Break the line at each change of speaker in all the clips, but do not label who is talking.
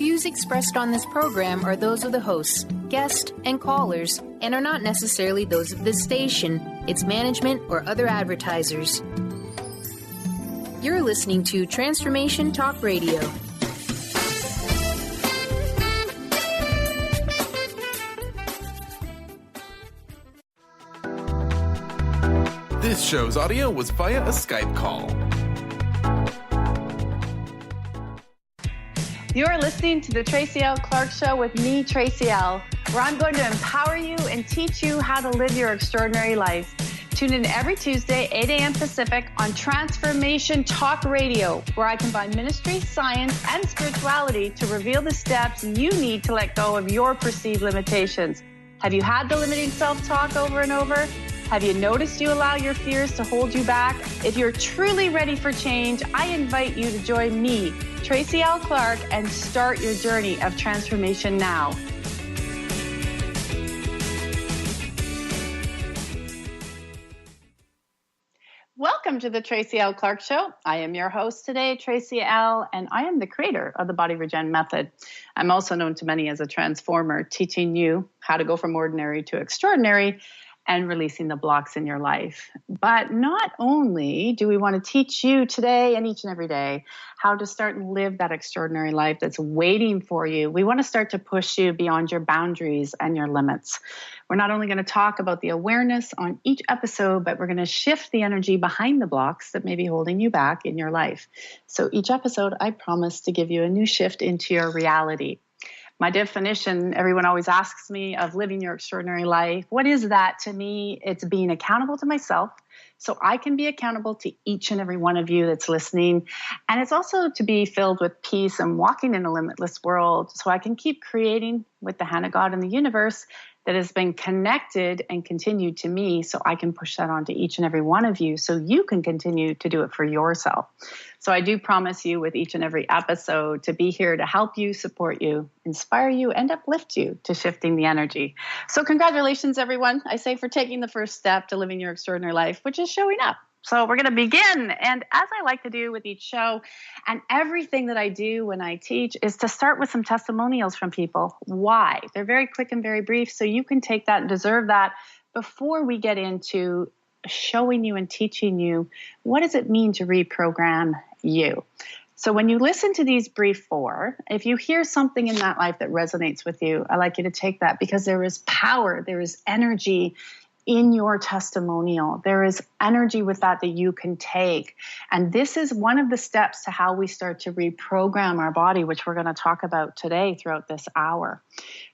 views expressed on this program are those of the hosts, guests, and callers, and are not necessarily those of this station, its management, or other advertisers. You're listening to Transformation Talk Radio.
This show's audio was via a Skype call.
You're listening to the Tracy L. Clark Show with me, Tracy L., where I'm going to empower you and teach you how to live your extraordinary life. Tune in every Tuesday, 8 a.m. Pacific on Transformation Talk Radio, where I combine ministry, science, and spirituality to reveal the steps you need to let go of your perceived limitations. Have you had the limiting self-talk over and over? Have you noticed you allow your fears to hold you back? If you're truly ready for change, I invite you to join me, Tracy L. Clark, and start your journey of transformation now. Welcome to the Tracy L. Clark Show. I am your host today, Tracy L., and I am the creator of the Body Regen Method. I'm also known to many as a transformer, teaching you how to go from ordinary to extraordinary and releasing the blocks in your life. But not only do we want to teach you today and each and every day how to start and live that extraordinary life that's waiting for you, we want to start to push you beyond your boundaries and your limits. We're not only going to talk about the awareness on each episode, but we're going to shift the energy behind the blocks that may be holding you back in your life. So each episode, I promise to give you a new shift into your reality. My definition, everyone always asks me, of living your extraordinary life. What is that to me? It's being accountable to myself so I can be accountable to each and every one of you that's listening. And it's also to be filled with peace and walking in a limitless world so I can keep creating with the hand of God in the universe that has been connected and continued to me so I can push that on to each and every one of you so you can continue to do it for yourself. So I do promise you with each and every episode to be here to help you, support you, inspire you, and uplift you to shifting the energy. So congratulations, everyone, I say, for taking the first step to living your extraordinary life, which is showing up. So we're going to begin. And as I like to do with each show and everything that I do when I teach is to start with some testimonials from people. Why? They're very quick and very brief, so you can take that and deserve that before we get into showing you and teaching you what does it mean to reprogram you. So when you listen to these brief 4, if you hear something in that life that resonates with you, I like you to take that because there is power, there is energy in your testimonial. There is energy with that you can take. And this is one of the steps to how we start to reprogram our body, which we're going to talk about today throughout this hour.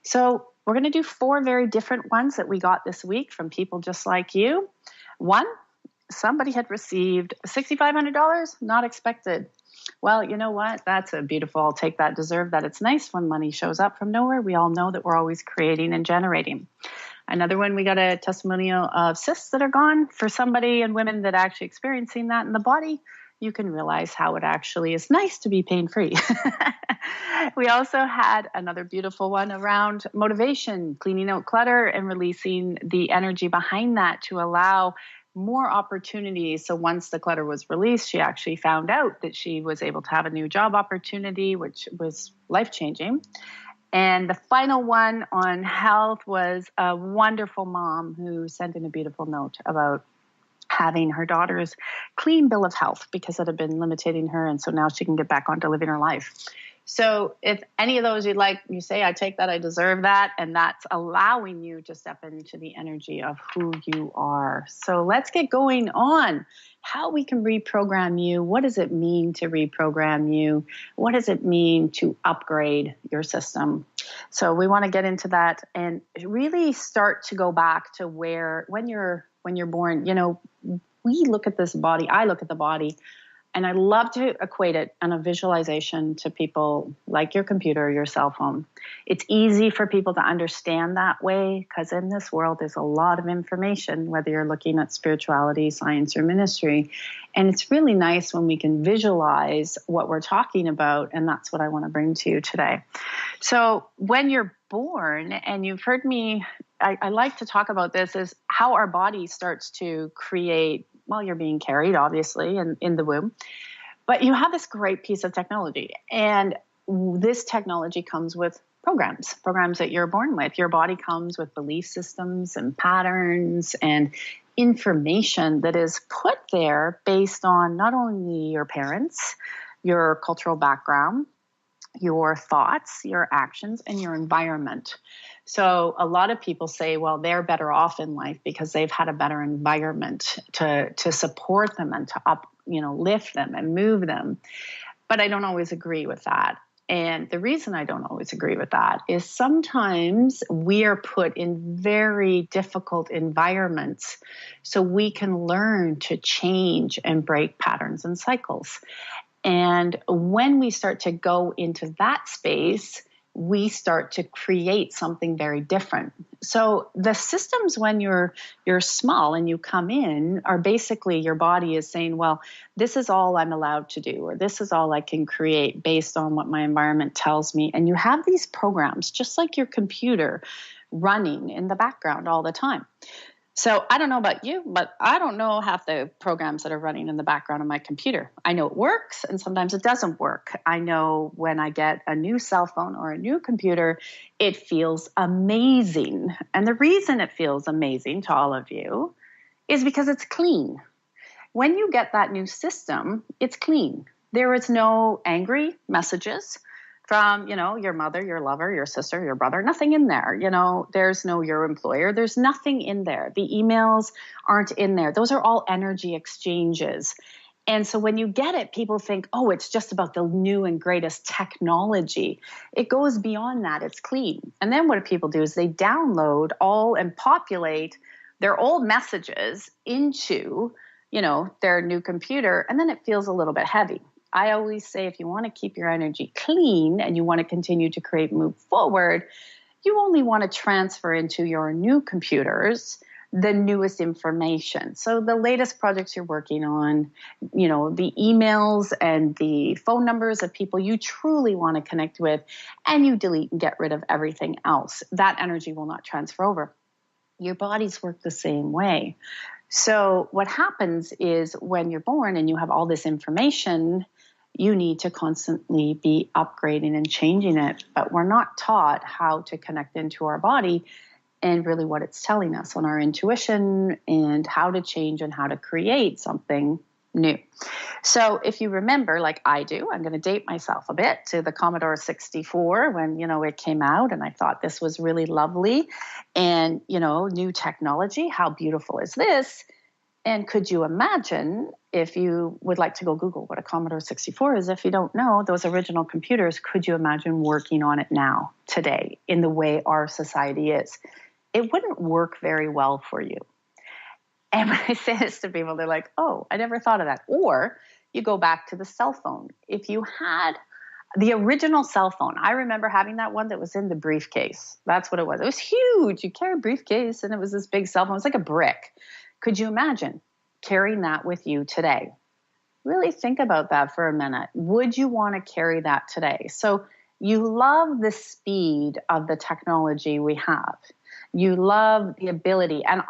So we're going to do 4 very different ones that we got this week from people just like you. 1, somebody had received $6,500, not expected. Well, you know what? That's a beautiful, I'll take that, deserve that. It's nice when money shows up from nowhere. We all know that we're always creating and generating. Another one, we got a testimonial of cysts that are gone. For somebody and women that are actually experiencing that in the body, you can realize how it actually is nice to be pain-free. We also had another beautiful one around motivation, cleaning out clutter and releasing the energy behind that to allow more opportunities. So once the clutter was released, she actually found out that she was able to have a new job opportunity, which was life-changing. And the final one on health was a wonderful mom who sent in a beautiful note about having her daughter's clean bill of health because it had been limiting her. And so now she can get back on to living her life. So if any of those you'd like, you say, I take that, I deserve that. And that's allowing you to step into the energy of who you are. So let's get going on how we can reprogram you. What does it mean to reprogram you? What does it mean to upgrade your system? So we want to get into that and really start to go back to where, when you're born, you know, we look at this body, I look at the body, and I love to equate it on a visualization to people like your computer, your cell phone. It's easy for people to understand that way because in this world, there's a lot of information, whether you're looking at spirituality, science, or ministry. And it's really nice when we can visualize what we're talking about. And that's what I want to bring to you today. So when you're born, and you've heard me, I like to talk about this, is how our body starts to create. Well, you're being carried, obviously, in the womb. But you have this great piece of technology. And this technology comes with programs that you're born with. Your body comes with belief systems and patterns and information that is put there based on not only your parents, your cultural background, your thoughts, your actions, and your environment. So a lot of people say, well, they're better off in life because they've had a better environment to support them and to lift them and move them. But I don't always agree with that. And the reason I don't always agree with that is sometimes we are put in very difficult environments so we can learn to change and break patterns and cycles. And when we start to go into that space, we start to create something very different. So the systems when you're small and you come in are basically your body is saying, well, this is all I'm allowed to do, or this is all I can create based on what my environment tells me. And you have these programs, just like your computer, running in the background all the time. So I don't know about you, but I don't know half the programs that are running in the background of my computer. I know it works and sometimes it doesn't work. I know when I get a new cell phone or a new computer, it feels amazing. And the reason it feels amazing to all of you is because it's clean. When you get that new system, it's clean. There is no angry messages from, your mother, your lover, your sister, your brother, nothing in there. There's no your employer. There's nothing in there. The emails aren't in there. Those are all energy exchanges. And so when you get it, people think, oh, it's just about the new and greatest technology. It goes beyond that. It's clean. And then what people do is they download all and populate their old messages into, their new computer. And then it feels a little bit heavy. I always say if you want to keep your energy clean and you want to continue to move forward, you only want to transfer into your new computers the newest information. So the latest projects you're working on, the emails and the phone numbers of people you truly want to connect with, and you delete and get rid of everything else. That energy will not transfer over. Your bodies work the same way. So what happens is when you're born and you have all this information, you need to constantly be upgrading and changing it. But we're not taught how to connect into our body and really what it's telling us on our intuition and how to change and how to create something new. So if you remember, like I do, I'm going to date myself a bit to the Commodore 64 when, it came out, and I thought this was really lovely and, new technology. How beautiful is this? And could you imagine, if you would like to go Google what a Commodore 64 is, if you don't know, those original computers, could you imagine working on it now, today, in the way our society is? It wouldn't work very well for you. And when I say this to people, they're like, oh, I never thought of that. Or you go back to the cell phone. If you had the original cell phone, I remember having that one that was in the briefcase. That's what it was. It was huge. You carry a briefcase and it was this big cell phone. It was like a brick. Could you imagine carrying that with you today? Really think about that for a minute. Would you want to carry that today? So you love the speed of the technology we have. You love the ability. And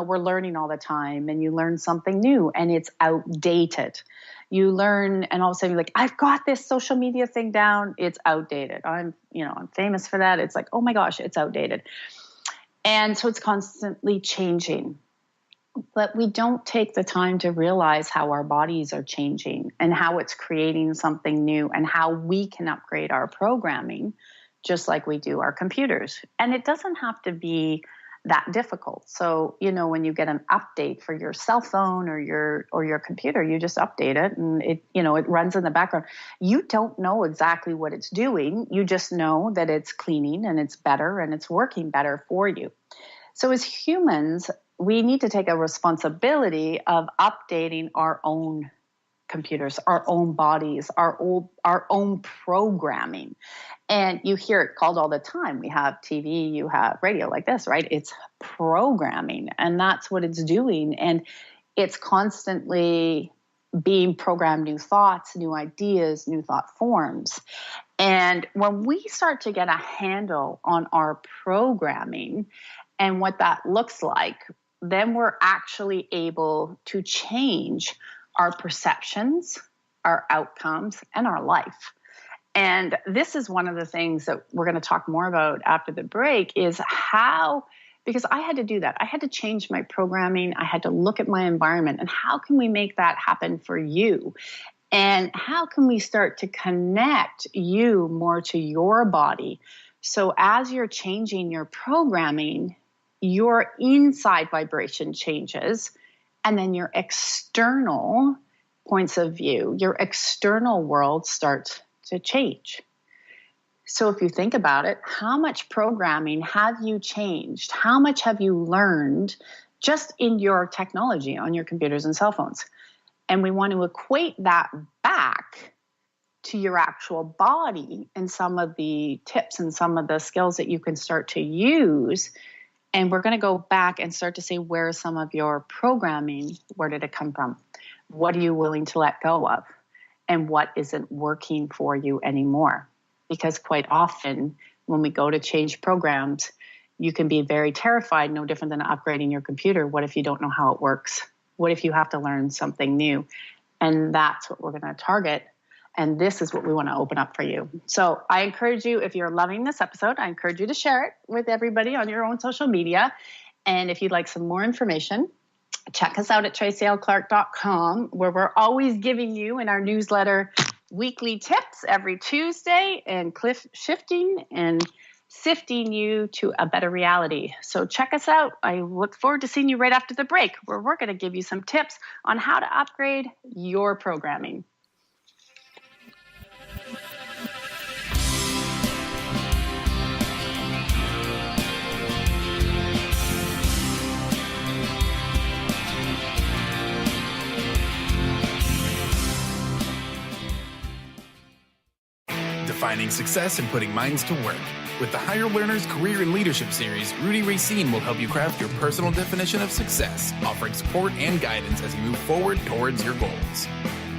we're learning all the time, and you learn something new and it's outdated. You learn and all of a sudden you're like, I've got this social media thing down. It's outdated. I'm famous for that. It's like, oh my gosh, it's outdated. And so it's constantly changing. But we don't take the time to realize how our bodies are changing and how it's creating something new and how we can upgrade our programming just like we do our computers. And it doesn't have to be that difficult. So, when you get an update for your cell phone or your computer, you just update it and it runs in the background. You don't know exactly what it's doing. You just know that it's cleaning and it's better and it's working better for you. So as humans, we need to take a responsibility of updating our own computers, our own bodies, our own programming. And you hear it called all the time. We have TV, you have radio like this, right? It's programming, and that's what it's doing. And it's constantly being programmed, new thoughts, new ideas, new thought forms. And when we start to get a handle on our programming and what that looks like, then we're actually able to change our perceptions, our outcomes, and our life. And this is one of the things that we're going to talk more about after the break is how, because I had to do that. I had to change my programming. I had to look at my environment and how can we make that happen for you? And how can we start to connect you more to your body? So as you're changing your programming, your inside vibration changes, and then your external points of view, your external world starts to change. So if you think about it, how much programming have you changed? How much have you learned just in your technology on your computers and cell phones? And we want to equate that back to your actual body and some of the tips and some of the skills that you can start to use. And we're going to go back and start to say, where's some of your programming? Where did it come from? What are you willing to let go of? And what isn't working for you anymore? Because quite often when we go to change programs, you can be very terrified, no different than upgrading your computer. What if you don't know how it works? What if you have to learn something new? And that's what we're going to target. And this is what we want to open up for you. So I encourage you, if you're loving this episode, I encourage you to share it with everybody on your own social media. And if you'd like some more information, check us out at tracylclark.com, where we're always giving you in our newsletter weekly tips every Tuesday and cliff shifting and sifting you to a better reality. So check us out. I look forward to seeing you right after the break, where we're going to give you some tips on how to upgrade your programming.
Defining success and putting minds to work. With the Higher Learners Career and Leadership Series, Rudy Racine will help you craft your personal definition of success, offering support and guidance as you move forward towards your goals.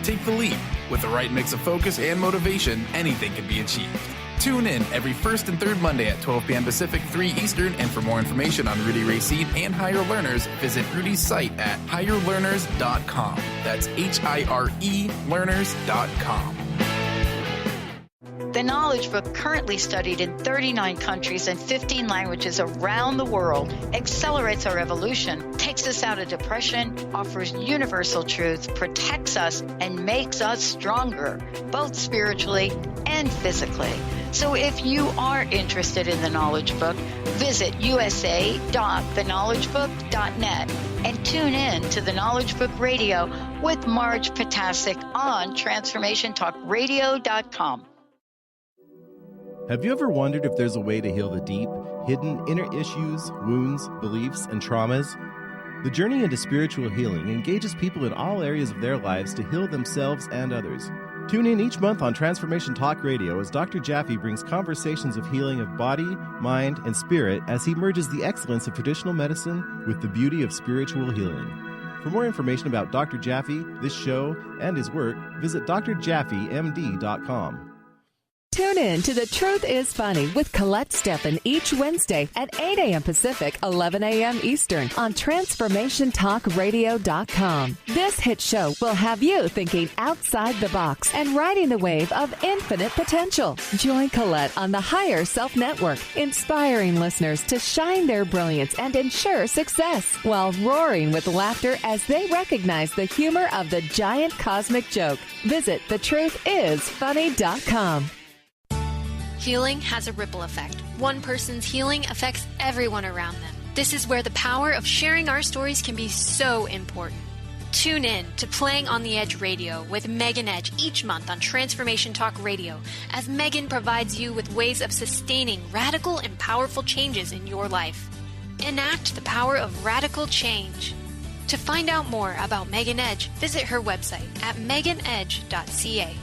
Take the leap. With the right mix of focus and motivation, anything can be achieved. Tune in every first and third Monday at 12 p.m. Pacific, 3 Eastern, and for more information on Rudy Racine and Higher Learners, visit Rudy's site at higherlearners.com. That's HIRE learners.com.
The Knowledge Book, currently studied in 39 countries and 15 languages around the world, accelerates our evolution, takes us out of depression, offers universal truth, protects us, and makes us stronger, both spiritually and physically. So if you are interested in the Knowledge Book, visit usa.theknowledgebook.net and tune in to the Knowledge Book Radio with Marge Potasic on TransformationTalkRadio.com.
Have you ever wondered if there's a way to heal the deep, hidden inner issues, wounds, beliefs, and traumas? The journey into spiritual healing engages people in all areas of their lives to heal themselves and others. Tune in each month on Transformation Talk Radio as Dr. Jaffe brings conversations of healing of body, mind, and spirit as he merges the excellence of traditional medicine with the beauty of spiritual healing. For more information about Dr. Jaffe, this show, and his work, visit drjaffemd.com.
Tune in to The Truth is Funny with Colette Steffen each Wednesday at 8 a.m. Pacific, 11 a.m. Eastern on TransformationTalkRadio.com. This hit show will have you thinking outside the box and riding the wave of infinite potential. Join Colette on the Higher Self Network, inspiring listeners to shine their brilliance and ensure success while roaring with laughter as they recognize the humor of the giant cosmic joke. Visit thetruthисfunny.com.
Healing has a ripple effect. One person's healing affects everyone around them. This is where the power of sharing our stories can be so important. Tune in to Playing on the Edge Radio with Megan Edge each month on Transformation Talk Radio, as Megan provides you with ways of sustaining radical and powerful changes in your life. Enact the power of radical change. To find out more about Megan Edge, visit her website at meganedge.ca.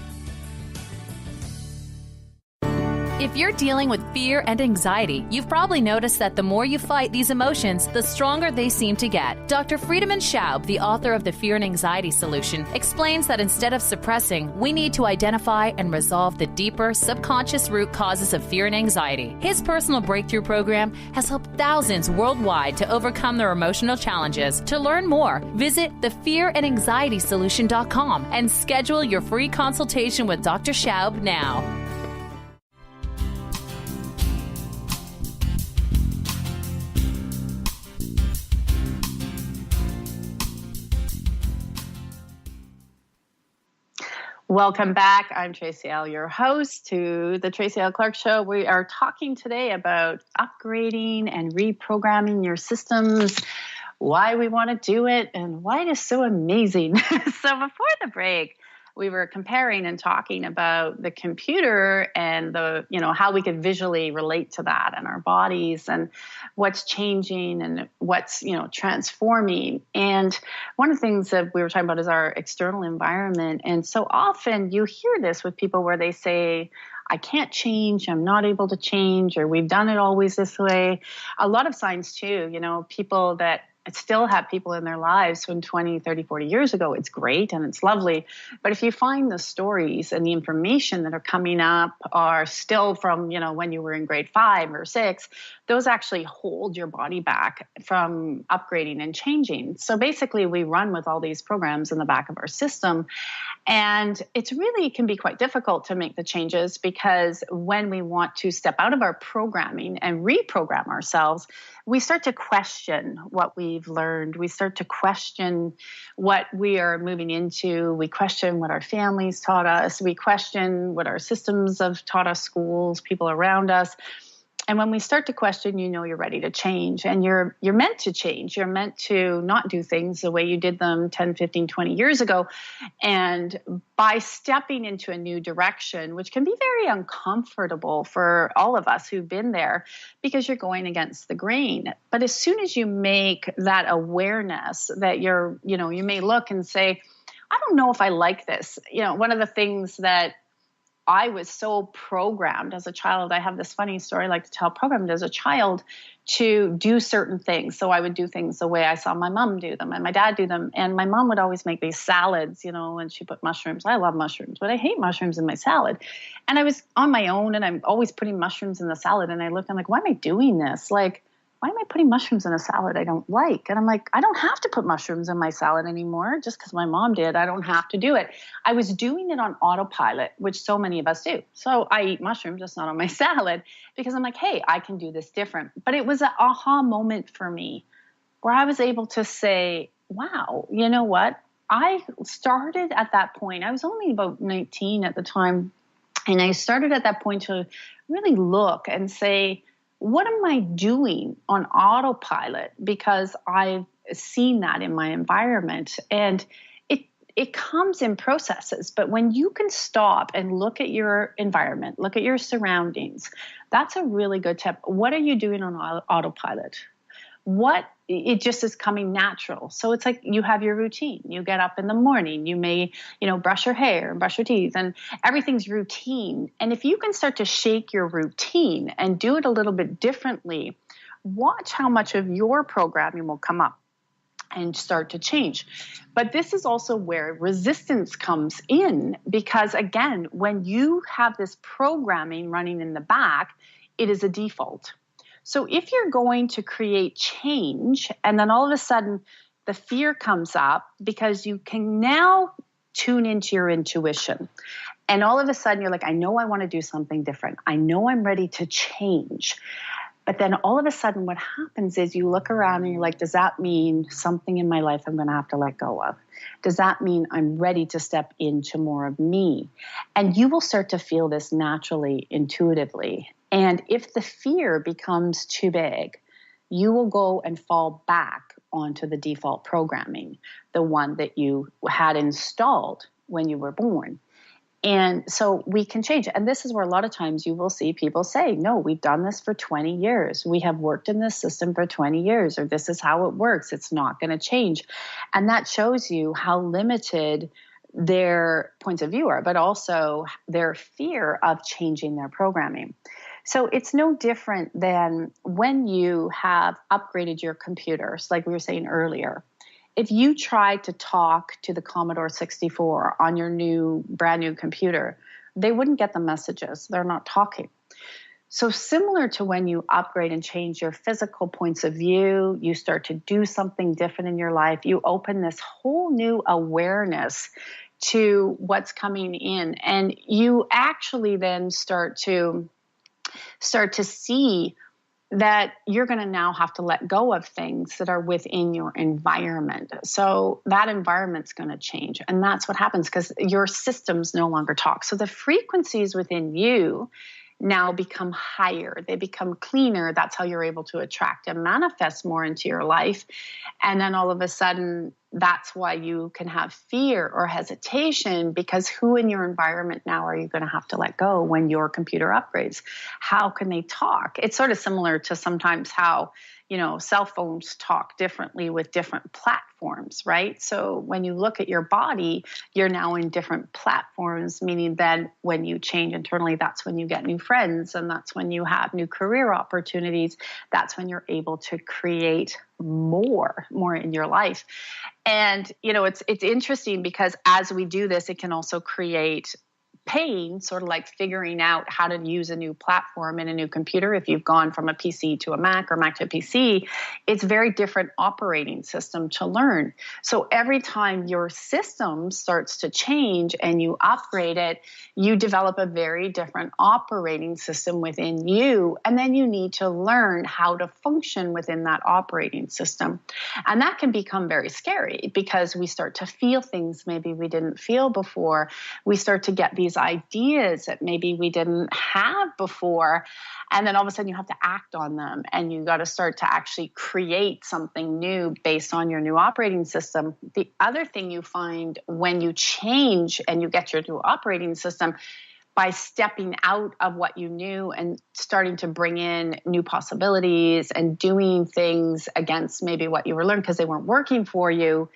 If you're dealing with fear and anxiety, you've probably noticed that the more you fight these emotions, the stronger they seem to get. Dr. Friedemann Schaub, the author of The Fear and Anxiety Solution, explains that instead of suppressing, we need to identify and resolve the deeper, subconscious root causes of fear and anxiety. His personal breakthrough program has helped thousands worldwide to overcome their emotional challenges. To learn more, visit thefearandanxietysolution.com and schedule your free consultation with Dr. Schaub now.
Welcome back. I'm Tracy L., your host to the Tracy L. Clark Show. We are talking today about upgrading and reprogramming your systems, why we want to do it, and why it is so amazing. So before the break, we were comparing and talking about the computer and how we could visually relate to that in our bodies and what's changing and what's, transforming. And one of the things that we were talking about is our external environment. And so often you hear this with people where they say, I can't change, I'm not able to change, or we've done it always this way. A lot of signs too, people that still have people in their lives from 20, 30, 40 years ago. It's great and it's lovely. But if you find the stories and the information that are coming up are still from, when you were in grade 5 or 6, those actually hold your body back from upgrading and changing. So basically we run with all these programs in the back of our system. And it can be quite difficult to make the changes, because when we want to step out of our programming and reprogram ourselves, we start to question what we've learned. We start to question what we are moving into. We question what our families taught us. We question what our systems have taught us, schools, people around us. And when we start to question, you're ready to change, and you're meant to change. You're meant to not do things the way you did them 10, 15, 20 years ago. And by stepping into a new direction, which can be very uncomfortable for all of us who've been there, because you're going against the grain. But as soon as you make that awareness that you may look and say, I don't know if I like this. One of the things that I was so programmed as a child. I have this funny story I like to tell, programmed as a child to do certain things. So I would do things the way I saw my mom do them and my dad do them. And my mom would always make these salads, and she put mushrooms. I love mushrooms, but I hate mushrooms in my salad. And I was on my own, and I'm always putting mushrooms in the salad. And I'm like, why am I doing this? Why am I putting mushrooms in a salad I don't like? And I'm like, I don't have to put mushrooms in my salad anymore just because my mom did. I don't have to do it. I was doing it on autopilot, which so many of us do. So I eat mushrooms, just not on my salad, because I'm like, hey, I can do this different. But it was an aha moment for me where I was able to say, wow, you know what? I started at that point. I was only about 19 at the time. And I started at that point to really look and say, what am I doing on autopilot? Because I've seen that in my environment, and it comes in processes. But when you can stop and look at your environment, look at your surroundings, that's a really good tip. What are you doing on autopilot? It just is coming natural. So it's like you have your routine. You get up in the morning, you may, brush your hair and brush your teeth, and everything's routine. And if you can start to shake your routine and do it a little bit differently, watch how much of your programming will come up and start to change. But this is also where resistance comes in, because again, when you have this programming running in the back, it is a default. So if you're going to create change, and then all of a sudden the fear comes up because you can now tune into your intuition. And all of a sudden you're like, I know I want to do something different. I know I'm ready to change. But then all of a sudden what happens is you look around and you're like, does that mean something in my life I'm going to have to let go of? Does that mean I'm ready to step into more of me? And you will start to feel this naturally, intuitively. And if the fear becomes too big, you will go and fall back onto the default programming, the one that you had installed when you were born. And so we can change it. And this is where a lot of times you will see people say, no, we've done this for 20 years. We have worked in this system for 20 years, or this is how it works. It's not going to change. And that shows you how limited their points of view are, but also their fear of changing their programming. So it's no different than when you have upgraded your computers, like we were saying earlier. If you try to talk to the Commodore 64 on your brand new computer, they wouldn't get the messages. They're not talking. So similar to when you upgrade and change your physical points of view, you start to do something different in your life, you open this whole new awareness to what's coming in. And you actually then start to see that you're going to now have to let go of things that are within your environment. So that environment's going to change. And that's what happens because your systems no longer talk. So the frequencies within you now become higher. They become cleaner. That's how you're able to attract and manifest more into your life. And then all of a sudden, that's why you can have fear or hesitation, because who in your environment now are you going to have to let go when your computer upgrades? How can they talk? It's sort of similar to sometimes how, cell phones talk differently with different platforms, right? So when you look at your body, you're now in different platforms, meaning that when you change internally, that's when you get new friends, and that's when you have new career opportunities. That's when you're able to create more in your life. And, it's interesting because as we do this, it can also create pain, sort of like figuring out how to use a new platform in a new computer. If you've gone from a PC to a Mac or Mac to a PC, it's a very different operating system to learn. So every time your system starts to change and you upgrade it, you develop a very different operating system within you. And then you need to learn how to function within that operating system. And that can become very scary because we start to feel things maybe we didn't feel before. We start to get these ideas that maybe we didn't have before. And then all of a sudden you have to act on them, and you got to start to actually create something new based on your new operating system. The other thing you find when you change and you get your new operating system, by stepping out of what you knew and starting to bring in new possibilities and doing things against maybe what you were learning because they weren't working for you,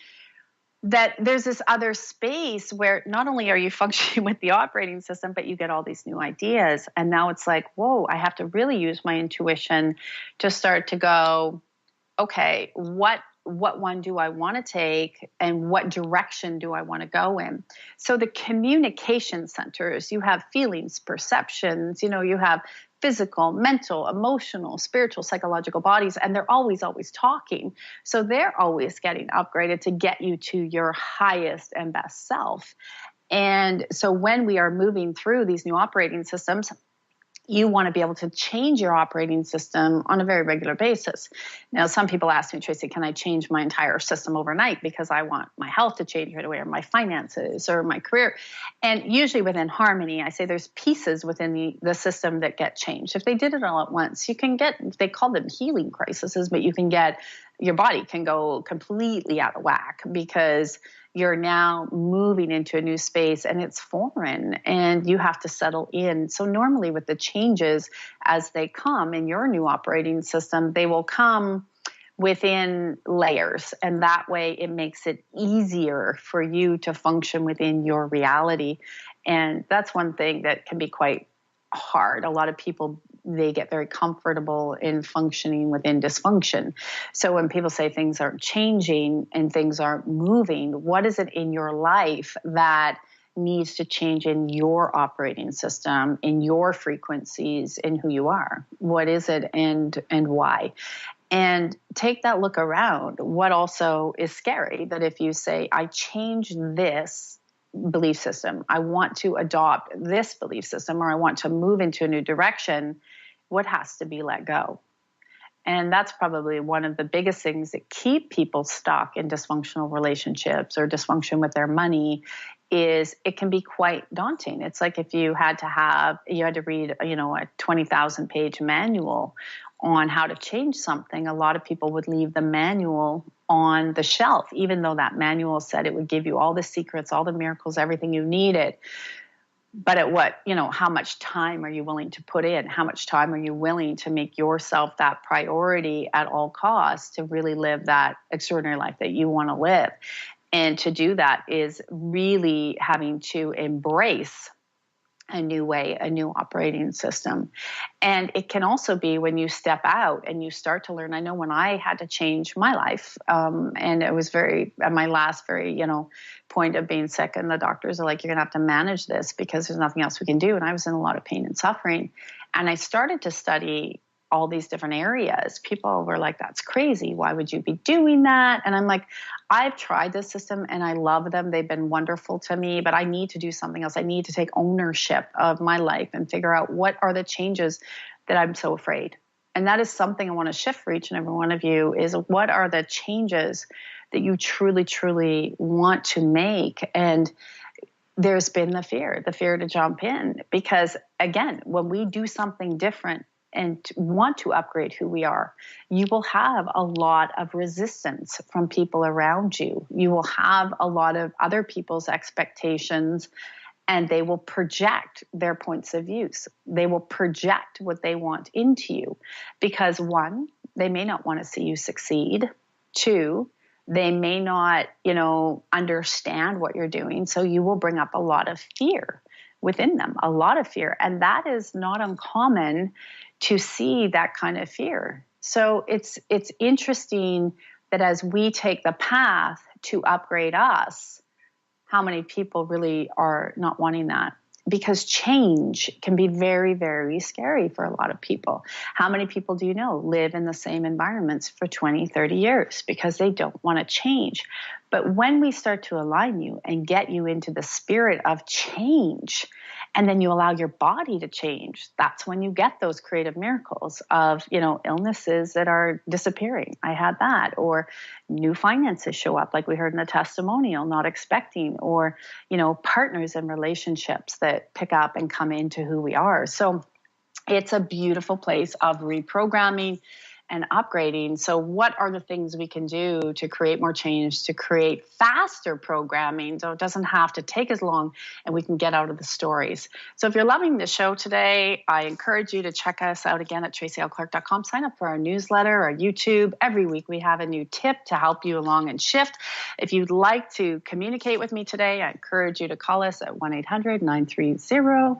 that there's this other space where not only are you functioning with the operating system, but you get all these new ideas. And now it's like, whoa, I have to really use my intuition to start to go, okay, what one do I want to take and what direction do I want to go in? So the communication centers, you have feelings, perceptions, you have physical, mental, emotional, spiritual, psychological bodies, and they're always talking. So they're always getting upgraded to get you to your highest and best self. And so when we are moving through these new operating systems, you want to be able to change your operating system on a very regular basis. Now, some people ask me, Tracy, can I change my entire system overnight because I want my health to change right away, or my finances, or my career? And usually within harmony, I say there's pieces within the system that get changed. If they did it all at once, you can get, they call them healing crises, but you can get, your body can go completely out of whack because you're now moving into a new space and it's foreign and you have to settle in. So normally with the changes as they come in your new operating system, they will come within layers. And that way it makes it easier for you to function within your reality. And that's one thing that can be quite hard. A lot of people, they get very comfortable in functioning within dysfunction. So when people say things aren't changing and things aren't moving, what is it in your life that needs to change in your operating system, in your frequencies, in who you are? What is it and why? And take that look around. What also is scary, that if you say, I change this belief system, I want to adopt this belief system, or I want to move into a new direction, what has to be let go? And that's probably one of the biggest things that keep people stuck in dysfunctional relationships or dysfunction with their money, is it can be quite daunting. It's like if you had to read, a 20,000 page manual on how to change something. A lot of people would leave the manual on the shelf, even though that manual said it would give you all the secrets, all the miracles, everything you needed. But at how much time are you willing to put in? How much time are you willing to make yourself that priority at all costs to really live that extraordinary life that you want to live? And to do that is really having to embrace a new way, a new operating system. And it can also be when you step out and you start to learn. I know when I had to change my life, and it was at my last point of being sick, and the doctors are like, you're going to have to manage this because there's nothing else we can do. And I was in a lot of pain and suffering. And I started to study all these different areas. People were like, that's crazy. Why would you be doing that? And I'm like, I've tried this system and I love them. They've been wonderful to me, but I need to do something else. I need to take ownership of my life and figure out what are the changes that I'm so afraid. And that is something I want to shift for each and every one of you is what are the changes that you truly, truly want to make? And there's been the fear to jump in, because again, when we do something different and want to upgrade who we are, you will have a lot of resistance from people around you. You will have a lot of other people's expectations, and they will project their points of views. They will project what they want into you because, one, they may not want to see you succeed. Two, they may not, understand what you're doing. So you will bring up a lot of fear within them, a lot of fear. And that is not uncommon to see that kind of fear. So it's interesting that as we take the path to upgrade us, how many people really are not wanting that? Because change can be very, very scary for a lot of people. How many people do you know live in the same environments for 20, 30 years because they don't want to change? But when we start to align you and get you into the spirit of change, and then you allow your body to change, that's when you get those creative miracles of, illnesses that are disappearing. I had that. Or new finances show up, like we heard in the testimonial, not expecting, or, partners and relationships that pick up and come into who we are. So it's a beautiful place of reprogramming and upgrading. So what are the things we can do to create more change, to create faster programming so it doesn't have to take as long and we can get out of the stories? So if you're loving the show today, I encourage you to check us out again at tracylclark.com. Sign up for our newsletter, our YouTube. Every week we have a new tip to help you along and shift. If you'd like to communicate with me today, I encourage you to call us at 1-800-930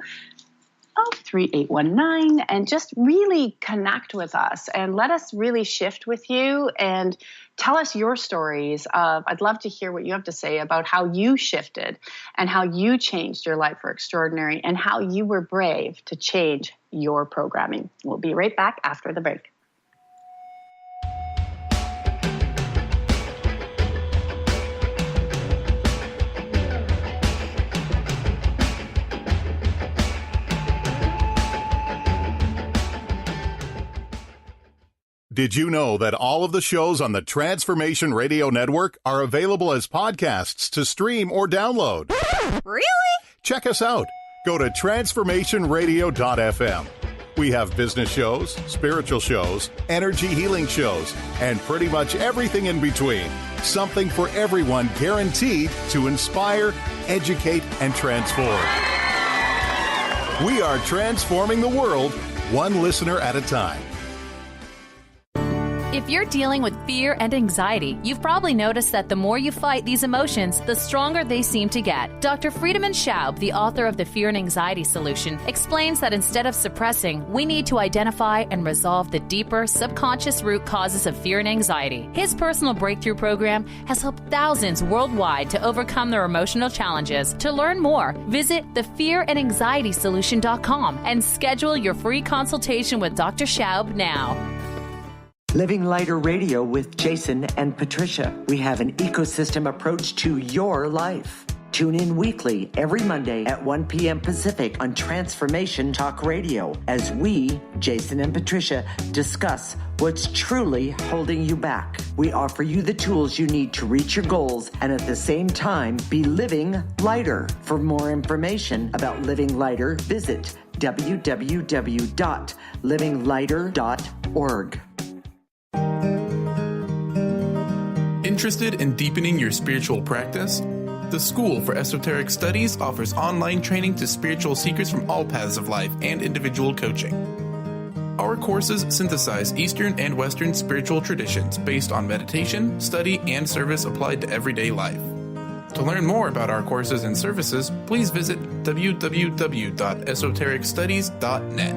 3819 and just really connect with us and let us really shift with you and tell us your stories of, I'd love to hear what you have to say about how you shifted and how you changed your life for extraordinary and how you were brave to change your programming. We'll be right back after the break.
Did you know that all of the shows on the Transformation Radio Network are available as podcasts to stream or download?
Really?
Check us out. Go to transformationradio.fm. We have business shows, spiritual shows, energy healing shows, and pretty much everything in between. Something for everyone, guaranteed to inspire, educate, and transform. We are transforming the world, one listener at a time.
If you're dealing with fear and anxiety, you've probably noticed that the more you fight these emotions, the stronger they seem to get. Dr. Friedemann Schaub, the author of the Fear and Anxiety Solution, explains that instead of suppressing, we need to identify and resolve the deeper subconscious root causes of fear and anxiety. His personal breakthrough program has helped thousands worldwide to overcome their emotional challenges. To learn more, visit thefearandanxietysolution.com and schedule your free consultation with Dr. Schaub now.
Living Lighter Radio with Jason and Patricia. We have an ecosystem approach to your life. Tune in weekly every Monday at 1 p.m. Pacific on Transformation Talk Radio as we, Jason and Patricia, discuss what's truly holding you back. We offer you the tools you need to reach your goals and at the same time be living lighter. For more information about Living Lighter, visit www.livinglighter.org.
Interested in deepening your spiritual practice? The School for Esoteric Studies offers online training to spiritual seekers from all paths of life and individual coaching. Our courses synthesize Eastern and Western spiritual traditions based on meditation, study, and service applied to everyday life. To learn more about our courses and services, please visit www.esotericstudies.net.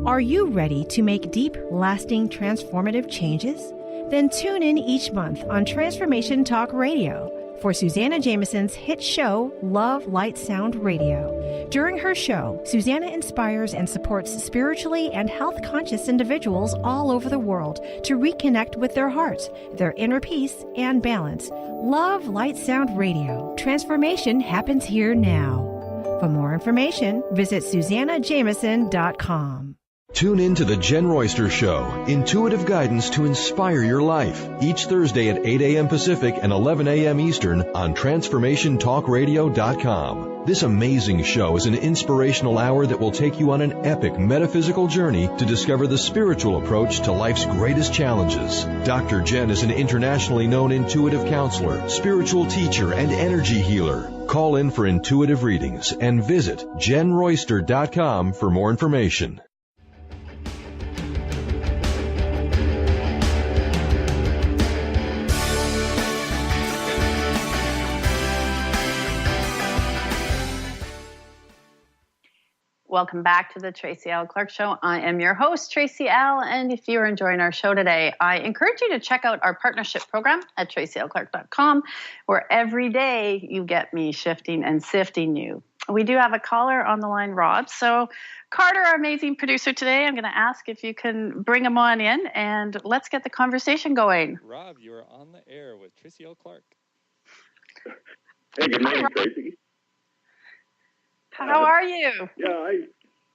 Are you ready to make deep, lasting, transformative changes? Then tune in each month on Transformation Talk Radio for Susanna Jameson's hit show, Love, Light, Sound Radio. During her show, Susanna inspires and supports spiritually and health-conscious individuals all over the world to reconnect with their hearts, their inner peace, and balance. Love, Light, Sound Radio. Transformation happens here now. For more information, visit SusannaJameson.com.
Tune in to the Jen Royster Show, intuitive guidance to inspire your life, each Thursday at 8 a.m. Pacific and 11 a.m. Eastern on TransformationTalkRadio.com. This amazing show is an inspirational hour that will take you on an epic metaphysical journey to discover the spiritual approach to life's greatest challenges. Dr. Jen is an internationally known intuitive counselor, spiritual teacher, and energy healer. Call in for intuitive readings and visit JenRoyster.com for more information.
Welcome back to the Tracy L. Clark Show. I am your host, Tracy L. And if you're enjoying our show today, I encourage you to check out our partnership program at tracylclark.com, where every day you get me shifting and sifting you. We do have a caller on the line, Rob. So Carter, our amazing producer today, I'm going to ask if you can bring him on in and let's get the conversation going.
Rob, you are on the air with Tracy L. Clark.
Hey, good morning, Tracy.
How are you?
Yeah,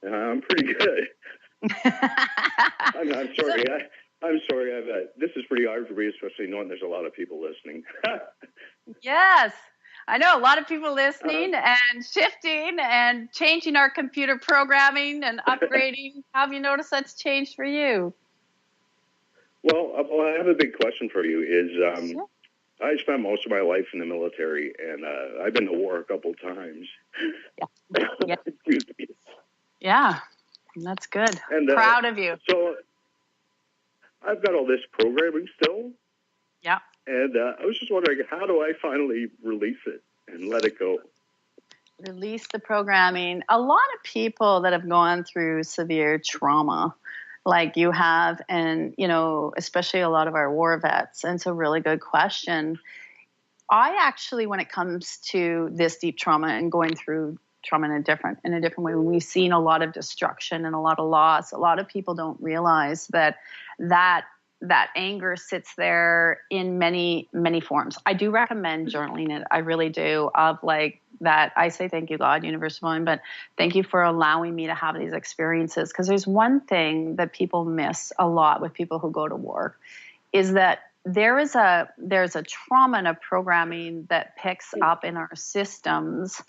I'm pretty good. I'm sorry. I'm sorry. This is pretty hard for me, especially knowing there's a lot of people listening.
Yes, I know a lot of people listening and shifting and changing our computer programming and upgrading. How have you noticed that's changed for you?
Well, I have a big question for you.
Sure.
I spent most of my life in the military, and I've been to war a couple times.
Yeah. Yeah, that's good.
And,
proud of you.
So I've got all this programming still.
Yeah.
And I was just wondering, how do I finally release it and let it go?
Release the programming. A lot of people that have gone through severe trauma, like you have, and, you know, especially a lot of our war vets. And it's a really good question. I actually, when it comes to this deep trauma and going through trauma in a different way, when we've seen a lot of destruction and a lot of loss, a lot of people don't realize that anger sits there in many, many forms. I do recommend journaling it. I really do. Of like that, I say thank you, God, universe, divine, but thank you for allowing me to have these experiences. Because there's one thing that people miss a lot with people who go to war, is that there's a trauma and a programming that picks up in our systems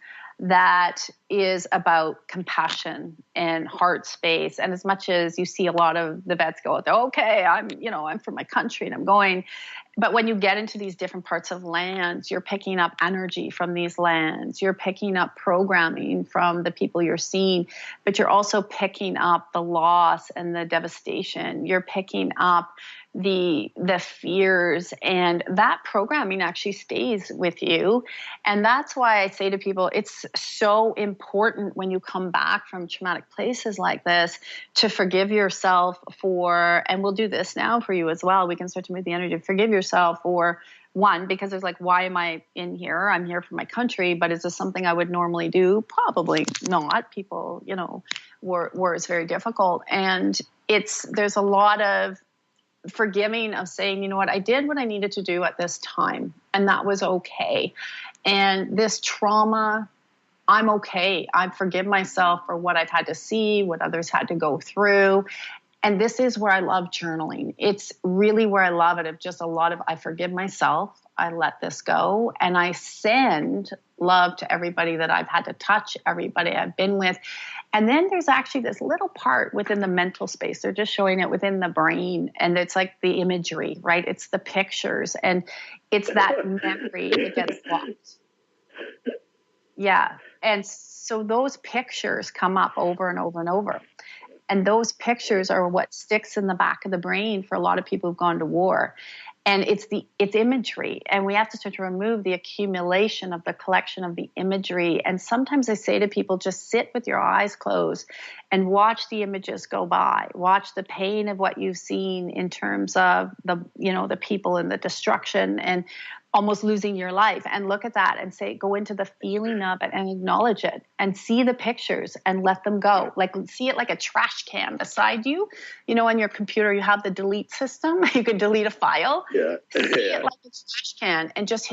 that is about compassion and heart space. And as much as you see a lot of the vets go, okay, I'm from my country and I'm going. But when you get into these different parts of lands, you're picking up energy from these lands. You're picking up programming from the people you're seeing, but you're also picking up the loss and the devastation. You're picking up the fears, and that programming actually stays with you. And that's why I say to people, it's so important when you come back from traumatic places like this to forgive yourself for, and we'll do this now for you as well. We can start to move the energy. Forgive yourself for, one, because there's like, why am I in here? I'm here for my country, but is this something I would normally do? Probably not. People, war is very difficult. And there's a lot of forgiving of saying, you know what, I did what I needed to do at this time, and that was okay. And this trauma, I'm okay. I forgive myself for what I've had to see, what others had to go through. And this is where I love journaling. It's really where I love it. Of just a lot of, I forgive myself, I let this go, and I send love to everybody that I've had to touch, everybody I've been with. And then there's actually this little part within the mental space. They're just showing it within the brain. And it's like the imagery, right? It's the pictures. And it's that memory that gets lost. Yeah. And so those pictures come up over and over and over. And those pictures are what sticks in the back of the brain for a lot of people who've gone to war. And it's imagery. And we have to start to remove the accumulation of the collection of the imagery. And sometimes I say to people, just sit with your eyes closed and watch the images go by. Watch the pain of what you've seen in terms of the people and the destruction. And almost losing your life, and look at that and say, go into the feeling of it and acknowledge it and see the pictures and let them go. Like, see it like a trash can beside you. You know, on your computer, you have the delete system. You can delete a file.
Yeah.
See it like a trash can and just,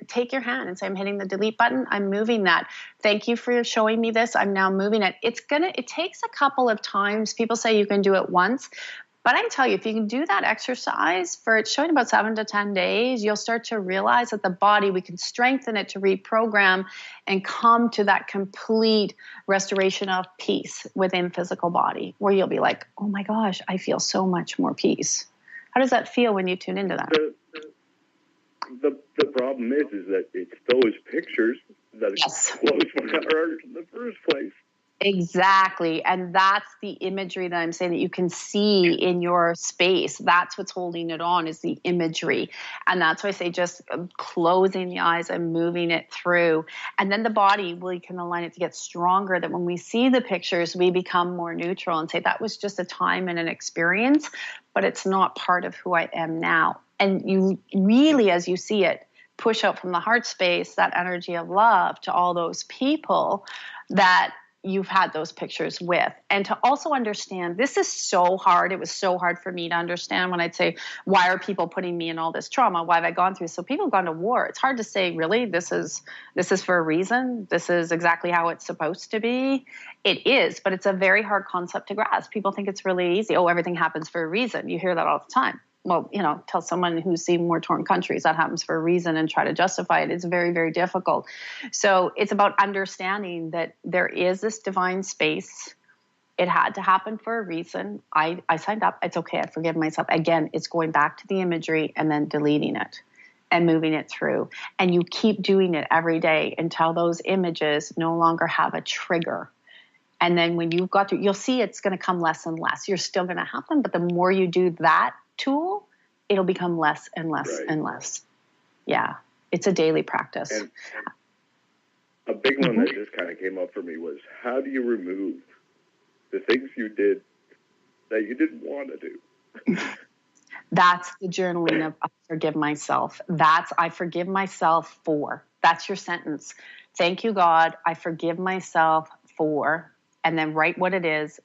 take your hand and say, I'm hitting the delete button. I'm moving that. Thank you for showing me this. I'm now moving it. It takes a couple of times. People say you can do it once. But I can tell you, if you can do that exercise for it's showing about 7 to 10 days, you'll start to realize that the body, we can strengthen it to reprogram and come to that complete restoration of peace within physical body, where you'll be like, oh my gosh, I feel so much more peace. How does that feel when you tune into that?
The problem is that it's those pictures that close my heart in the first place.
Exactly. And that's the imagery that I'm saying that you can see in your space. That's what's holding it on, is the imagery. And that's why I say just closing the eyes and moving it through. And then the body, we can align it to get stronger, that when we see the pictures, we become more neutral and say that was just a time and an experience, but it's not part of who I am now. And you really, as you see it, push out from the heart space, that energy of love to all those people that you've had those pictures with. And to also understand, this is so hard. It was so hard for me to understand when I'd say, why are people putting me in all this trauma? Why have I gone through? So people have gone to war. It's hard to say, really, this is for a reason. This is exactly how it's supposed to be. It is, but it's a very hard concept to grasp. People think it's really easy. Oh, everything happens for a reason. You hear that all the time. Well, tell someone who's seen war-torn countries that happens for a reason and try to justify it. It's very, very difficult. So it's about understanding that there is this divine space. It had to happen for a reason. I signed up. It's okay. I forgive myself. Again, it's going back to the imagery and then deleting it and moving it through. And you keep doing it every day until those images no longer have a trigger. And then when you've got through, you'll see it's going to come less and less. You're still going to have them, but the more you do that tool, it'll become less and less and less. Yeah, it's a daily practice.
And a big one that just kind of came up for me was, how do you remove the things you did that you didn't want to do?
That's the journaling of I forgive myself. That's I forgive myself for. That's your sentence. Thank you, God. I forgive myself for, and then write what it is,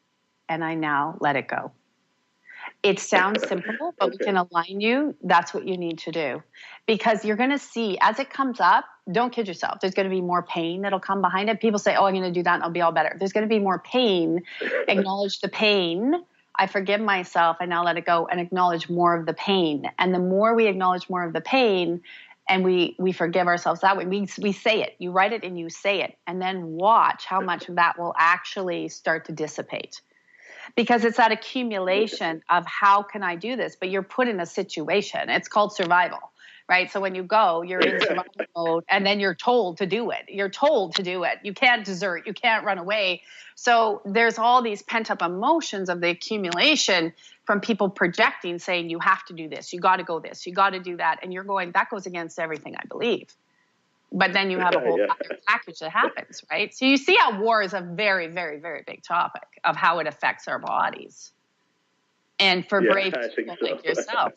and I now let it go. It sounds simple, but we can align you. That's what you need to do, because you're going to see as it comes up, don't kid yourself. There's going to be more pain that'll come behind it. People say, oh, I'm going to do that and I'll be all better. There's going to be more pain. Acknowledge the pain. I forgive myself. I now let it go, and acknowledge more of the pain. And the more we acknowledge more of the pain and we forgive ourselves that way, we say it. You write it and you say it, and then watch how much of that will actually start to dissipate. Because it's that accumulation of how can I do this? But you're put in a situation. It's called survival, right? So when you go, you're in survival mode, and then you're told to do it. You're told to do it. You can't desert. You can't run away. So there's all these pent-up emotions of the accumulation from people projecting, saying you have to do this. You got to go this. You got to do that. And you're going, that goes against everything I believe. But then you have a whole other package that happens, right? So you see how war is a very, very, very big topic of how it affects our bodies. And for brave people like yourself,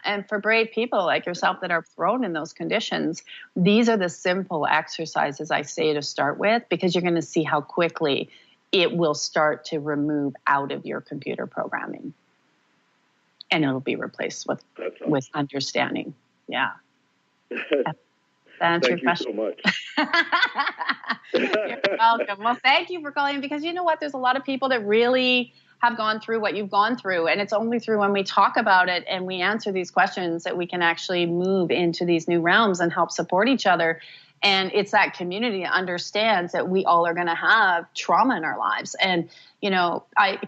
and for brave people like yourself that are thrown in those conditions, these are the simple exercises I say to start with, because you're going to see how quickly it will start to remove out of your computer programming. And it'll be replaced with understanding. Yeah.
Thank you so much.
You're welcome. Well, thank you for calling, because you know what? There's a lot of people that really have gone through what you've gone through. And it's only through when we talk about it and we answer these questions that we can actually move into these new realms and help support each other. And it's that community that understands that we all are going to have trauma in our lives. And,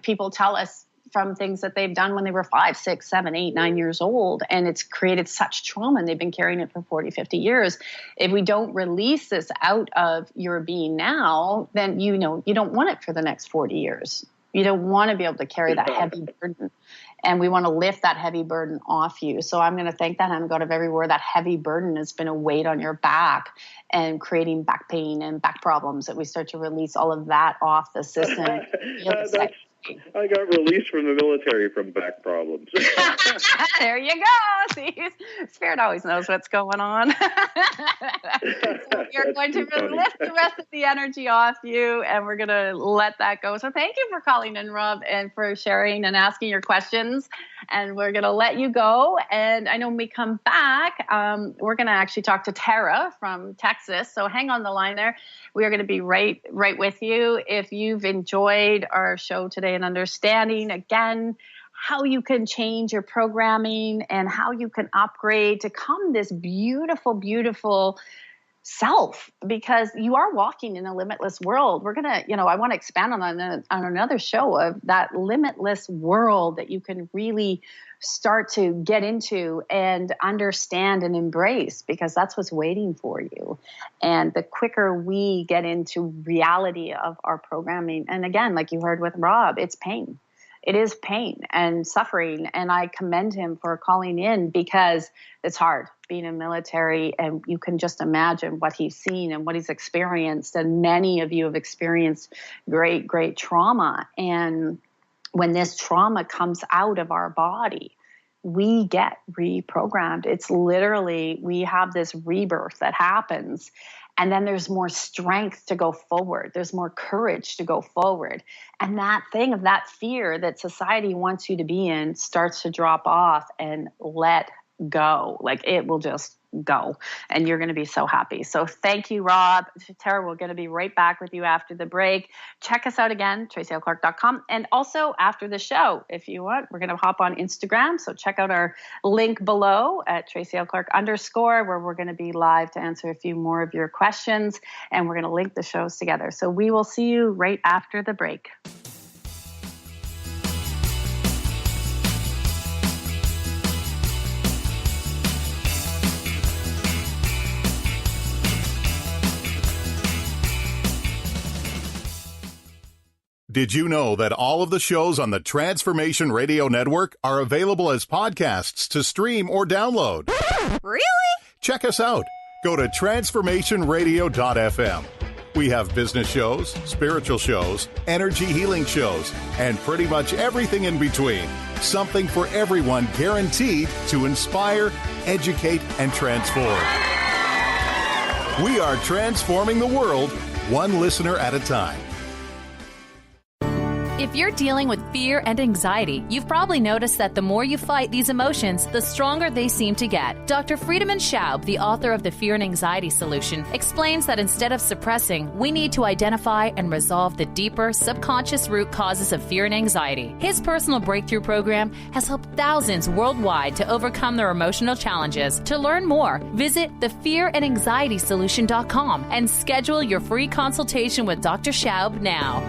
people tell us from things that they've done when they were 5, 6, 7, 8, 9 years old. And it's created such trauma, and they've been carrying it for 40, 50 years. If we don't release this out of your being now, then you don't want it for the next 40 years. You don't want to be able to carry that heavy burden. And we want to lift that heavy burden off you. So I'm going to thank that hand of God of everywhere that heavy burden has been a weight on your back and creating back pain and back problems, that we start to release all of that off the system.
I got released from the military from back problems.
There you go. See, Spirit always knows what's going on. So we're going to lift the rest of the energy off you, and we're going to let that go. So thank you for calling in, Rob, and for sharing and asking your questions. And we're going to let you go. And I know when we come back, we're going to actually talk to Tara from Texas. So hang on the line there. We are going to be right with you. If you've enjoyed our show today and understanding, again, how you can change your programming and how you can upgrade to come this beautiful, beautiful self, because you are walking in a limitless world. We're going to, I want to expand on another show of that limitless world that you can really start to get into and understand and embrace, because that's what's waiting for you. And the quicker we get into reality of our programming, and again, like you heard with Rob, it's pain. It is pain and suffering. And I commend him for calling in, because it's hard being in the military, and you can just imagine what he's seen and what he's experienced. And many of you have experienced great, great trauma. And when this trauma comes out of our body, we get reprogrammed. It's literally, we have this rebirth that happens. And then there's more strength to go forward. There's more courage to go forward. And that thing of that fear that society wants you to be in starts to drop off and let go. Like, it will just go. And you're going to be so happy. So thank you, Rob. Tara, we're going to be right back with you after the break. Check us out again, TracyLClark.com. And also after the show, if you want, we're going to hop on Instagram. So check out our link below at TracyLClark_, where we're going to be live to answer a few more of your questions. And we're going to link the shows together. So we will see you right after the break.
Did you know that all of the shows on the Transformation Radio Network are available as podcasts to stream or download?
Really?
Check us out. Go to transformationradio.fm. We have business shows, spiritual shows, energy healing shows, and pretty much everything in between. Something for everyone, guaranteed to inspire, educate, and transform. We are transforming the world, one listener at a time.
If you're dealing with fear and anxiety, you've probably noticed that the more you fight these emotions, the stronger they seem to get. Dr. Friedemann Schaub, the author of The Fear and Anxiety Solution, explains that instead of suppressing, we need to identify and resolve the deeper, subconscious root causes of fear and anxiety. His personal breakthrough program has helped thousands worldwide to overcome their emotional challenges. To learn more, visit thefearandanxietysolution.com and schedule your free consultation with Dr. Schaub now.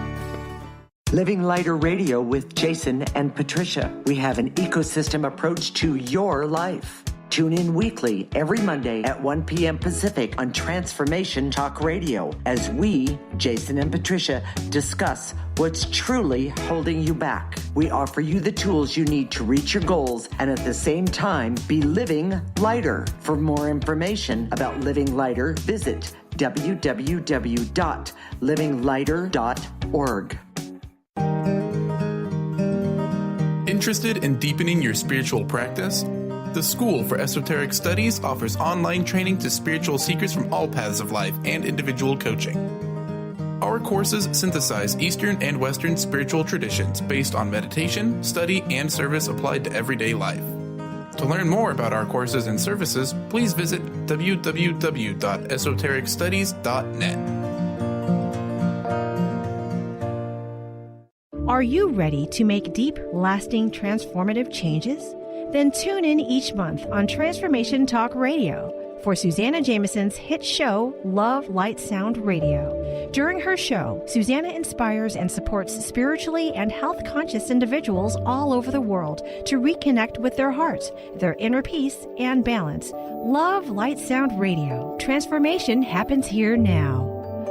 Living Lighter Radio with Jason and Patricia. We have an ecosystem approach to your life. Tune in weekly every Monday at 1 p.m. Pacific on Transformation Talk Radio as we, Jason and Patricia, discuss what's truly holding you back. We offer you the tools you need to reach your goals and at the same time be living lighter. For more information about Living Lighter, visit www.livinglighter.org.
Interested in deepening your spiritual practice? The School for Esoteric Studies offers online training to spiritual seekers from all paths of life and individual coaching. Our courses synthesize Eastern and Western spiritual traditions based on meditation, study, and service applied to everyday life. To learn more about our courses and services, please visit www.esotericstudies.net.
Are you ready to make deep, lasting, transformative changes? Then tune in each month on Transformation Talk Radio for Susanna Jameson's hit show, Love, Light, Sound Radio. During her show, Susanna inspires and supports spiritually and health-conscious individuals all over the world to reconnect with their hearts, their inner peace, and balance. Love, Light, Sound Radio. Transformation happens here now.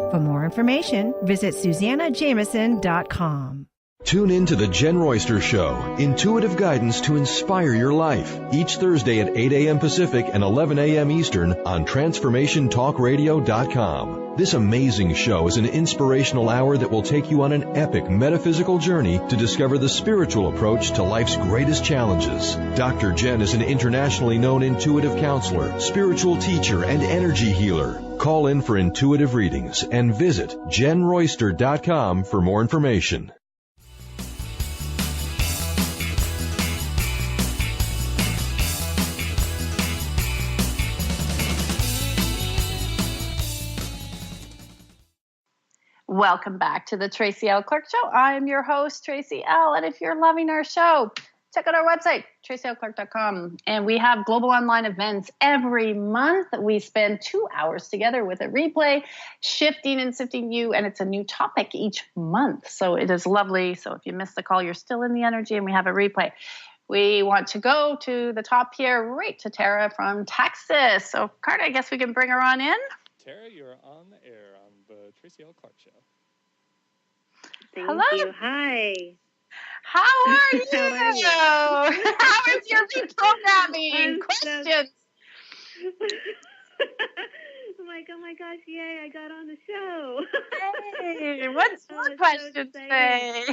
For more information, visit SusannaJameson.com.
Tune in to The Jen Royster Show, intuitive guidance to inspire your life, each Thursday at 8 a.m. Pacific and 11 a.m. Eastern on TransformationTalkRadio.com. This amazing show is an inspirational hour that will take you on an epic metaphysical journey to discover the spiritual approach to life's greatest challenges. Dr. Jen is an internationally known intuitive counselor, spiritual teacher, and energy healer. Call in for intuitive readings and visit JenRoyster.com for more information.
Welcome back to the Tracy L. Clark Show. I'm your host, Tracy L. And if you're loving our show, check out our website, tracylclark.com. And we have global online events every month. We spend 2 hours together with a replay, shifting and sifting you. And it's a new topic each month. So it is lovely. So if you missed the call, you're still in the energy and we have a replay. We want to go to the top here, right to Tara from Texas. So, Carter, I guess we can bring her on in.
Tara, you're on the air on the Tracy L. Clark Show.
Thank
Hello.
you. Hi.
How are you?
How are you?
How is your reprogramming? Questions.
I'm like, oh my gosh, yay, I got on the show.
Hey, what's your question today?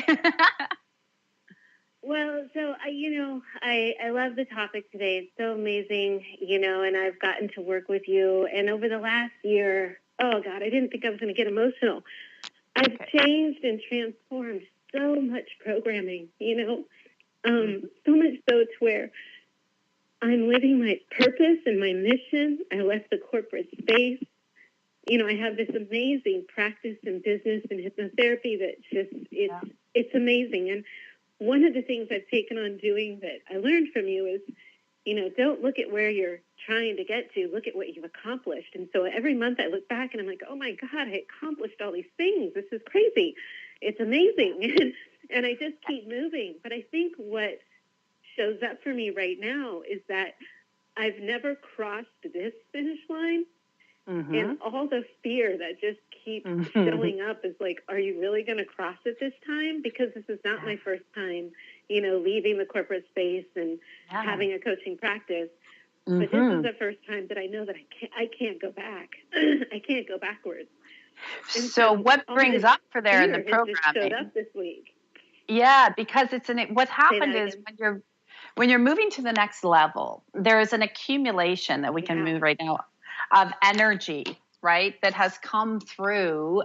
Well, so I love the topic today. It's so amazing, and I've gotten to work with you. And over the last year, oh God, I didn't think I was going to get emotional. I've changed and transformed so much programming, so much so to where I'm living my purpose and my mission. I left the corporate space. I have this amazing practice in business and hypnotherapy that it's amazing. And one of the things I've taken on doing that I learned from you is, don't look at where you're trying to get to, look at what you've accomplished. And so every month I look back and I'm like, oh my God, I accomplished all these things. This is crazy. It's amazing. And I just keep moving. But I think what shows up for me right now is that I've never crossed this finish line. Mm-hmm. And all the fear that just keeps showing up is like, are you really going to cross it this time? Because this is not my first time, leaving the corporate space and having a coaching practice. Mm-hmm. But this is the first time that I know that I can't go back. I can't go backwards. And
so what brings up for there in the programming?
Showed up this week.
Yeah, because what happened is when you're moving to the next level, there is an accumulation that we can move right now of energy, right, that has come through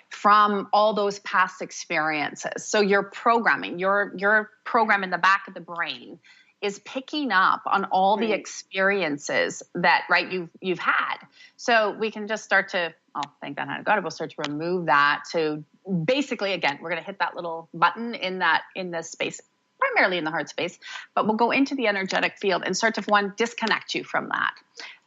from all those past experiences. So your programming, your program in the back of the brain is picking up on all the experiences that, you've had. So we can just start to, thank God, we'll start to remove that to basically, again, we're going to hit that little button in this space, primarily in the heart space, but we'll go into the energetic field and start to, disconnect you from that.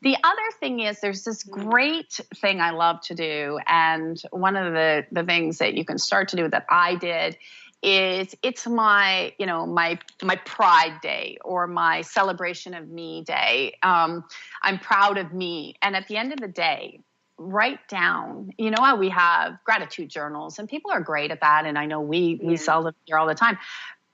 The other thing is there's this great thing I love to do, and one of the things that you can start to do that I did is it's my pride day or my celebration of me day. I'm proud of me. And at the end of the day, write down, how we have gratitude journals and people are great at that. And I know we sell them here all the time.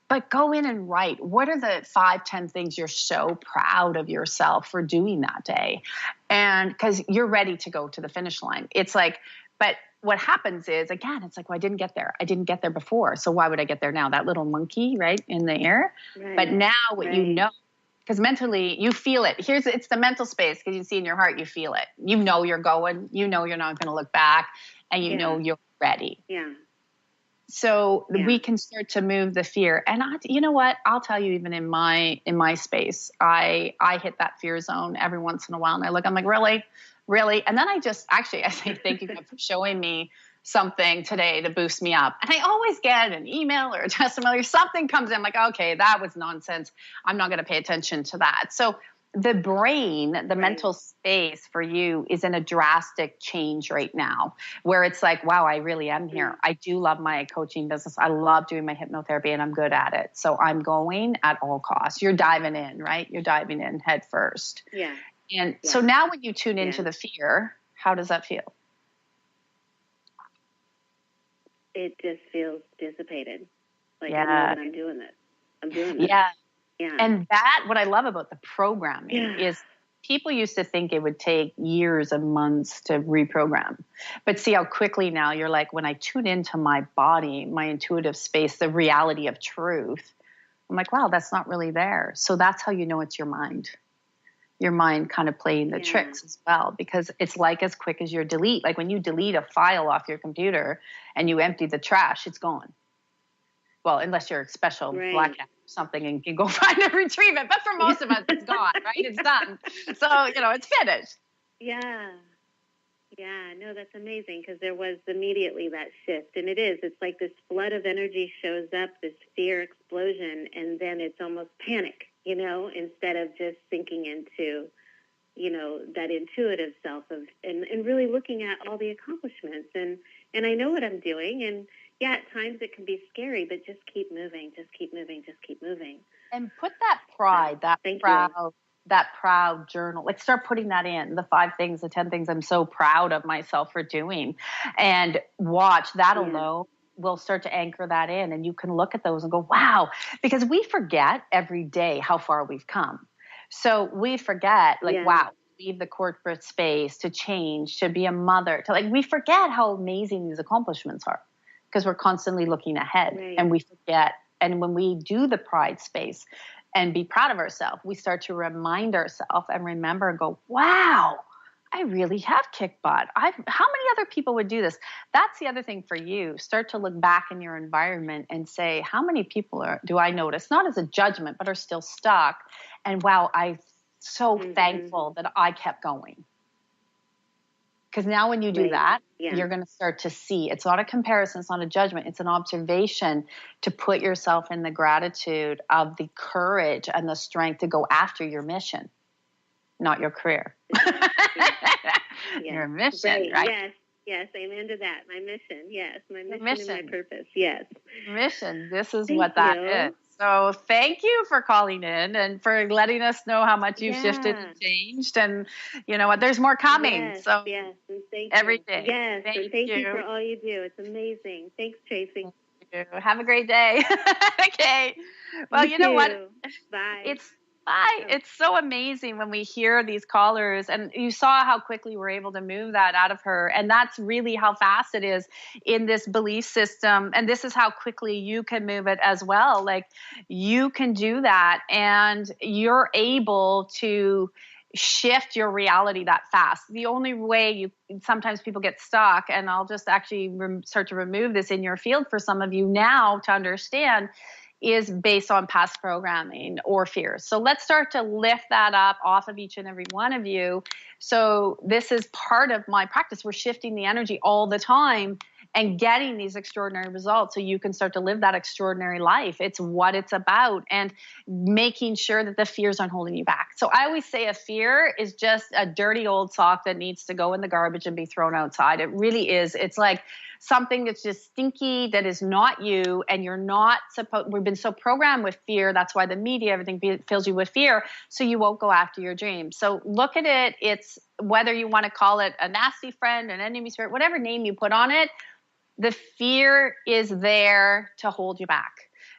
But go in and write, what are the 5-10 things you're so proud of yourself for doing that day? And because you're ready to go to the finish line. It's like, but what happens is, again, it's like, well, I didn't get there. I didn't get there before. So why would I get there now? That little monkey, right, in the air. Right. But now what you know, because mentally you feel it. It's the mental space, because you see in your heart, you feel it. You know you're going. You know you're not going to look back. And you know you're ready. Yeah. So we can start to move the fear. And you know what? I'll tell you, even in my space, I hit that fear zone every once in a while. And I'm like, really? And then I say, thank you for showing me something today to boost me up. And I always get an email or a testimony or something comes in. I'm like, okay, that was nonsense. I'm not going to pay attention to that. So the brain, the mental space for you is in a drastic change right now, where it's like, wow, I really am here. I do love my coaching business. I love doing my hypnotherapy and I'm good at it. So I'm going at all costs. You're diving in, right? You're diving in head first. Yeah. And so now when you tune into the fear, how does that feel?
It just feels dissipated. Like, I know that I'm doing this. I'm doing this.
Yeah.
Yeah.
And that, what I love about the programming is people used to think it would take years and months to reprogram. But see how quickly now you're like, when I tune into my body, my intuitive space, the reality of truth, I'm like, wow, that's not really there. So that's how you know it's your mind. Your mind kind of playing the tricks as well, because it's like as quick as your delete. Like when you delete a file off your computer and you empty the trash, it's gone. Well, unless you're a special black hat or something and you go find and retrieve it. But for most of us, it's gone, right? It's done. So, it's finished.
Yeah. Yeah. No, that's amazing, because there was immediately that shift. And it's like this flood of energy shows up, this fear explosion, and then it's almost panic, instead of just sinking into, that intuitive self of and really looking at all the accomplishments. And I know what I'm doing. And yeah, at times it can be scary, but just keep moving, just keep moving, just keep moving.
And put that pride, that proud journal, like start putting that in, the 5 things, the 10 things I'm so proud of myself for doing, and watch that alone will start to anchor that in. And you can look at those and go, wow, because we forget every day how far we've come. So we forget wow, leave the corporate space to change, to be a mother, to we forget how amazing these accomplishments are. Because we're constantly looking ahead and we forget. And when we do the pride space and be proud of ourselves, we start to remind ourselves and remember and go, wow, I really have kicked butt. How many other people would do this? That's the other thing for you. Start to look back in your environment and say, how many people do I notice, not as a judgment, but are still stuck? And wow, I'm so thankful that I kept going. Because now when you do that, you're going to start to see. It's not a comparison. It's not a judgment. It's an observation to put yourself in the gratitude of the courage and the strength to go after your mission, not your career. Your mission, right?
Yes, amen to that. My mission, yes. My mission and my purpose, yes.
Mission, this is what that is. So thank you for calling in and for letting us know how much you've shifted and changed. And you know what, there's more coming.
Yes,
so
and thank
every
you.
day.
Yes,
thank
and thank you for all you do. It's amazing. Thanks, Tracy.
Thank you. Have a great day. Okay. Well, you know what?
Bye.
It's so amazing when we hear these callers, and you saw how quickly we're able to move that out of her. And that's really how fast it is in this belief system. And this is how quickly you can move it as well. Like you can do that, and you're able to shift your reality that fast. The only way sometimes people get stuck, and I'll just actually start to remove this in your field for some of you now to understand, is based on past programming or fears. So let's start to lift that up off of each and every one of you. So this is part of my practice. We're shifting the energy all the time and getting these extraordinary results so you can start to live that extraordinary life. It's what it's about, and making sure that the fears aren't holding you back. So I always say a fear is just a dirty old sock that needs to go in the garbage and be thrown outside. It really is. It's like something that's just stinky, that is not you, and you're not supposed. We've been so programmed with fear. That's why the media, everything fills you with fear, so you won't go after your dreams. So look at it. It's whether you want to call it a nasty friend, an enemy spirit, whatever name you put on it, the fear is there to hold you back.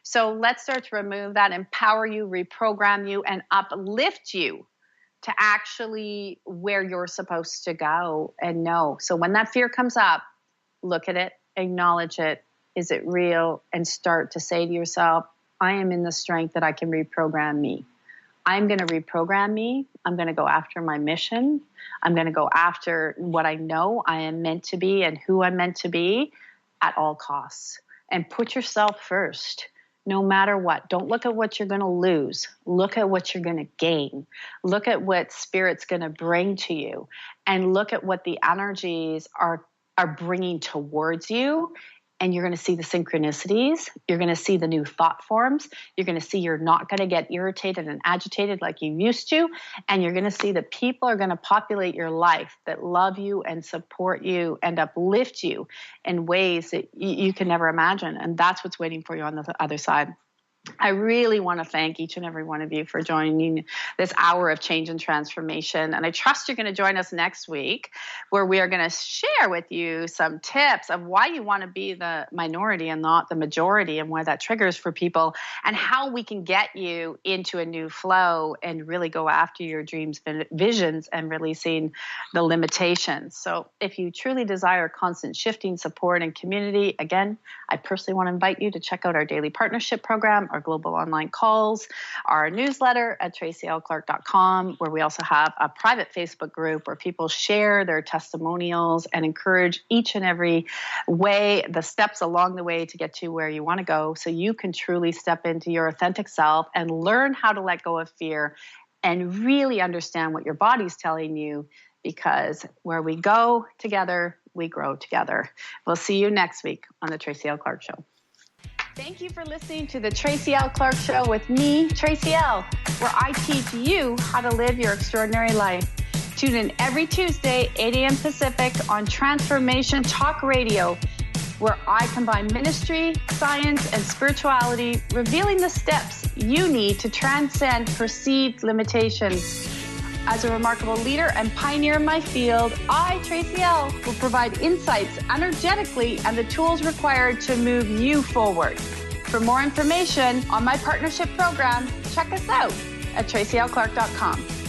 So let's start to remove that, empower you, reprogram you, and uplift you to actually where you're supposed to go and know. So when that fear comes up, look at it, acknowledge it. Is it real? And start to say to yourself, I am in the strength that I can reprogram me. I'm going to reprogram me. I'm going to go after my mission. I'm going to go after what I know I am meant to be and who I'm meant to be at all costs. And put yourself first, no matter what. Don't look at what you're going to lose. Look at what you're going to gain. Look at what Spirit's going to bring to you. And look at what the energies are bringing towards you. And you're going to see the synchronicities. You're going to see the new thought forms. You're going to see you're not going to get irritated and agitated like you used to. And you're going to see that people are going to populate your life that love you and support you and uplift you in ways that you can never imagine. And that's what's waiting for you on the other side. I really want to thank each and every one of you for joining this hour of change and transformation. And I trust you're going to join us next week, where we are going to share with you some tips of why you want to be the minority and not the majority, and why that triggers for people, and how we can get you into a new flow and really go after your dreams, visions, and releasing the limitations. So if you truly desire constant shifting, support, and community, again, I personally want to invite you to check out our daily partnership program, our global online calls, our newsletter at tracylclark.com, where we also have a private Facebook group where people share their testimonials and encourage each and every way, the steps along the way to get to where you want to go, so you can truly step into your authentic self and learn how to let go of fear and really understand what your body's telling you, because where we go together, we grow together. We'll see you next week on the Tracy L. Clark Show. Thank you for listening to the Tracy L. Clark Show with me, Tracy L., where I teach you how to live your extraordinary life. Tune in every Tuesday, 8 a.m. Pacific on Transformation Talk Radio, where I combine ministry, science, and spirituality, revealing the steps you need to transcend perceived limitations. As a remarkable leader and pioneer in my field, I, Tracy L., will provide insights energetically and the tools required to move you forward. For more information on my partnership program, check us out at tracylclark.com.